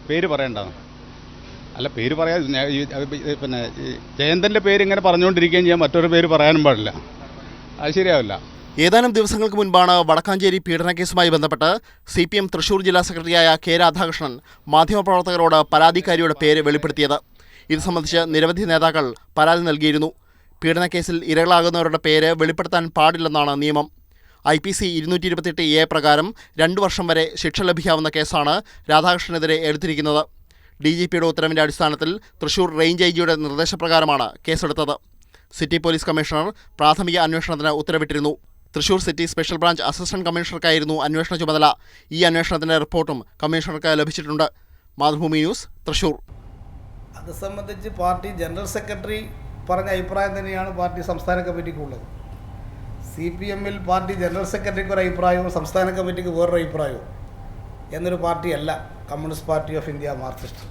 പേര് പറയണ്ടാണ്. അല്ല, പേര് പറയാതെ പിന്നെ ജയന്തൻ്റെ പേര് ഇങ്ങനെ പറഞ്ഞുകൊണ്ടിരിക്കുകയും ചെയ്യാൻ, മറ്റൊരു പേര് പറയാനും പാടില്ല. അത് ശരിയാവില്ല. ഏതാനും ദിവസങ്ങൾക്ക് മുൻപാണ് വടക്കാഞ്ചേരി പീഡനക്കേസുമായി ബന്ധപ്പെട്ട് CPM തൃശൂർ ജില്ലാ സെക്രട്ടറിയായ K. രാധാകൃഷ്ണൻ മാധ്യമപ്രവർത്തകരോട് പരാതിക്കാരിയുടെ പേര് വെളിപ്പെടുത്തിയത്. ഇത് സംബന്ധിച്ച് നിരവധി നേതാക്കൾ പരാതി നൽകിയിരുന്നു. പീഡനക്കേസിൽ ഇരകളാകുന്നവരുടെ പേര് വെളിപ്പെടുത്താൻ പാടില്ലെന്നാണ് നിയമം. IPC 228A പ്രകാരം 2 വർഷം വരെ ശിക്ഷ ലഭിക്കാവുന്ന കേസാണ് രാധാകൃഷ്ണനെതിരെ എടുത്തിരിക്കുന്നത്. DGPയുടെ ഉത്തരവിൻ്റെ അടിസ്ഥാനത്തിൽ തൃശൂർ റേഞ്ച് IG-യുടെ നിർദ്ദേശപ്രകാരമാണ് കേസെടുത്തത്. സിറ്റി പോലീസ് കമ്മീഷണർ പ്രാഥമിക അന്വേഷണത്തിന് ഉത്തരവിട്ടിരുന്നു. Thrissur city special branch assistant കമ്മീഷണർക്കായിരുന്നു അന്വേഷണ ചുമതല. ഈ അന്വേഷണത്തിൻ്റെ റിപ്പോർട്ടും കമ്മീഷണർക്ക് ലഭിച്ചിട്ടുണ്ട്. മാതൃഭൂമി ന്യൂസ്, തൃശൂർ. അത് സംബന്ധിച്ച് പാർട്ടി ജനറൽ സെക്രട്ടറി പറഞ്ഞ അഭിപ്രായം തന്നെയാണ് പാർട്ടി സംസ്ഥാന കമ്മിറ്റിക്കുള്ളത്. CPM-ൽ പാർട്ടി ജനറൽ സെക്രട്ടറിക്ക് ഒരു അഭിപ്രായവും സംസ്ഥാന കമ്മിറ്റിക്ക് വേറൊരു അഭിപ്രായവും എന്നൊരു പാർട്ടിയല്ല Communist Party of India Marxist.